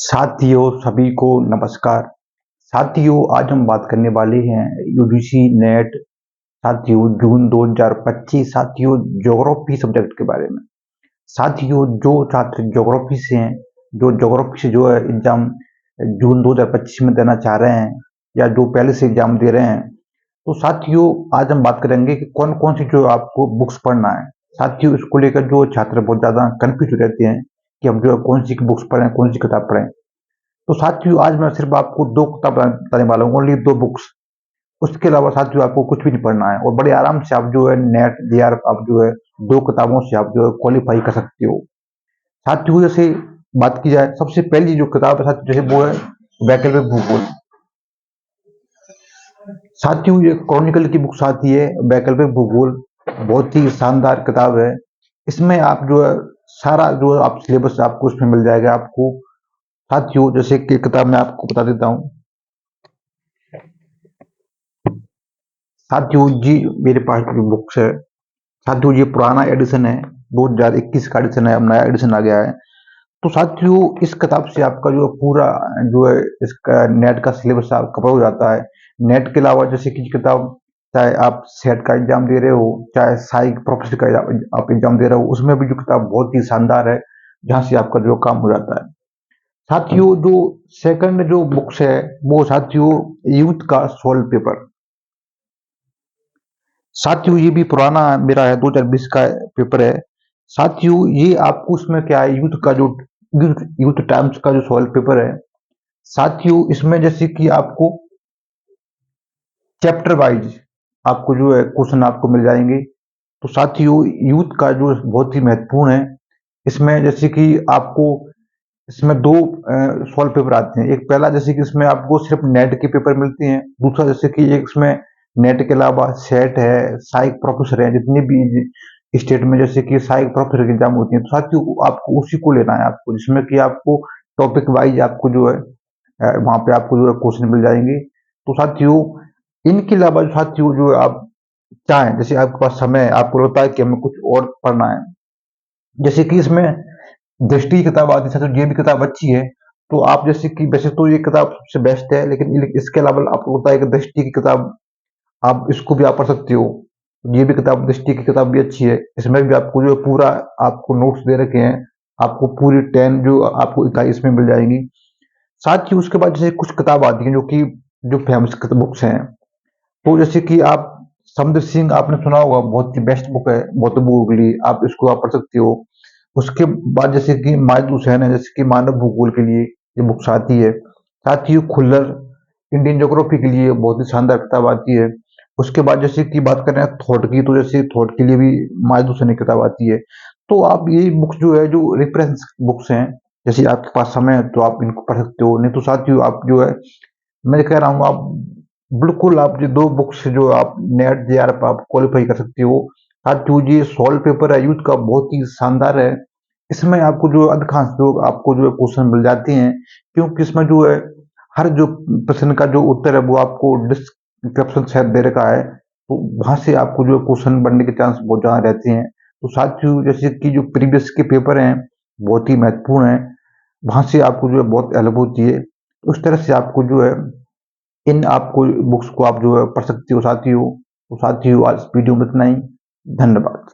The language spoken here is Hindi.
साथियों सभी को नमस्कार। साथियों आज हम बात करने वाले हैं यूजीसी नेट साथियों जून 2025 साथियों ज्योग्राफी सब्जेक्ट के बारे में। साथियों जो छात्र ज्योग्राफी से हैं, जो ज्योग्राफी से जो है एग्जाम जून 2025 में देना चाह रहे हैं या जो पहले से एग्जाम दे रहे हैं, तो साथियों आज हम बात करेंगे कि कौन कौन सी जो आपको बुक्स पढ़ना है। साथियों इसको लेकर जो छात्र बहुत ज्यादा कंफ्यूज रहते हैं कि हम जो है कौन सी बुक्स पढ़ें, कौन सी किताब पढ़ें। तो साथियों आज मैं सिर्फ आपको दो किताब बताने वाला हूँ, ओनली दो बुक्स। उसके अलावा साथियों आपको कुछ भी नहीं पढ़ना है और बड़े आराम से आप जो है नेट जेआरएफ आप जो है दो किताबों से आप जो है क्वालिफाई कर सकते हो। साथियों जैसे बात की जाए, सबसे पहली जो किताब है साथियों जैसे वो है वैकल्पिक भूगोल। साथियों ये क्रॉनिकल की बुक्स आती है वैकल्पिक भूगोल, बहुत ही शानदार किताब है। इसमें आप जो है सारा जो आप सिलेबस आपको उसमें मिल जाएगा आपको। साथियों जैसे कि किताब मैं आपको बता देता हूँ। साथियों जी मेरे पास जो बुक्स है साथियों ये पुराना एडिशन है, 2021 का एडिशन है, अब नया एडिशन आ गया है। तो साथियों इस किताब से आपका जो पूरा जो है इसका नेट का सिलेबस आप कवर हो जाता है। नेट के अलावा जैसे कि किताब चाहे आप सेट का एग्जाम दे रहे हो, चाहे साइक प्रोफेसर का आप एग्जाम दे रहे हो, उसमें भी जो किताब बहुत ही शानदार है, जहाँ से आपका जो काम हो जाता है। साथियों जो सेकंड जो बुक्स है वो साथियों यूथ का सोल्व पेपर। साथियों ये भी पुराना मेरा है, 2020 का पेपर है। साथियों ये आपको उसमें क्या है, यूथ का जो यूथ टाइम्स का जो सवाल पेपर है। साथियों इसमें जैसे कि आपको चैप्टर वाइज आपको जो है क्वेश्चन आपको मिल जाएंगे। तो साथियों यूथ का जो बहुत ही महत्वपूर्ण है। इसमें जैसे कि आपको इसमें दो सॉल्व पेपर आते हैं। एक पहला जैसे कि इसमें आपको सिर्फ नेट के पेपर मिलते हैं, दूसरा जैसे कि एक इसमें नेट के अलावा सेट है, साइक प्रोफेसर है, जितने भी स्टेट में जैसे कि साइक प्रोफेसर की एग्जाम होती है, तो साथियों आपको उसी को लेना है आपको, जिसमें कि आपको टॉपिक वाइज आपको जो है वहां पे आपको जो है क्वेश्चन मिल जाएंगे। तो साथियों इनके अलावा साथियों जो आप चाहें, जैसे आपके पास समय है, आपको लगता है कि हमें कुछ और पढ़ना है, जैसे कि इसमें दृष्टि की किताब आती है साथियों, ये भी किताब अच्छी है। तो आप जैसे कि वैसे तो ये किताब सबसे बेस्ट है, लेकिन इसके अलावा आपको होता है कि दृष्टि की किताब आप इसको भी आप पढ़ सकते हो। ये भी किताब दृष्टि की किताब भी अच्छी है, इसमें भी आपको जो है पूरा आपको नोट्स दे रखे हैं, आपको पूरी 10 जो आपको इकाई इसमें मिल जाएंगी। साथ ही उसके बाद जैसे कुछ किताब आती हैं जो कि जो फेमस बुक्स हैं, तो जैसे कि आप समुद्र सिंह आपने सुना होगा, बहुत ही बेस्ट बुक है, बहुत भूगोल, आप इसको आप पढ़ सकते हो। उसके बाद जैसे कि माजिद हुसैन है, जैसे कि मानव भूगोल के लिए ये बुक्स आती है। साथ ही खुल्लर इंडियन ज्योग्राफी के लिए बहुत ही शानदार किताब आती है। उसके बाद जैसे कि बात करें थॉट की, तो जैसे थॉट के लिए भी माजिद हुसैन की किताब आती है। तो आप ये बुक्स जो है जो रेफरेंस बुक्स हैं, जैसे आपके पास समय है तो आप इनको पढ़ सकते हो, नहीं तो साथियों आप जो है मैं कह रहा हूँ आप बिल्कुल आप ये दो बुक्स जो आप नेट जेआरएफ आप क्वालिफाई कर सकते हो। साथियों ये सॉल्व पेपर है यूथ का, बहुत ही शानदार है। इसमें आपको जो अधिकांश जो आपको जो है क्वेश्चन मिल जाते हैं, क्योंकि इसमें जो है हर जो प्रश्न का जो उत्तर है वो आपको डिस्क्रिप्शन शायद दे रखा है, तो वहां से आपको जो क्वेश्चन बनने के चांस बहुत ज्यादा रहते हैं। तो साथियों जैसे कि जो प्रीवियस के पेपर हैं बहुत ही महत्वपूर्ण है, वहां से आपको जो है बहुत हेल्प होती है। उस तरह से आपको जो है इन आपको बुक्स को आप जो है पढ़ सकते हो साथियों। तो साथियों आज वीडियो में इतना ही। धन्यवाद।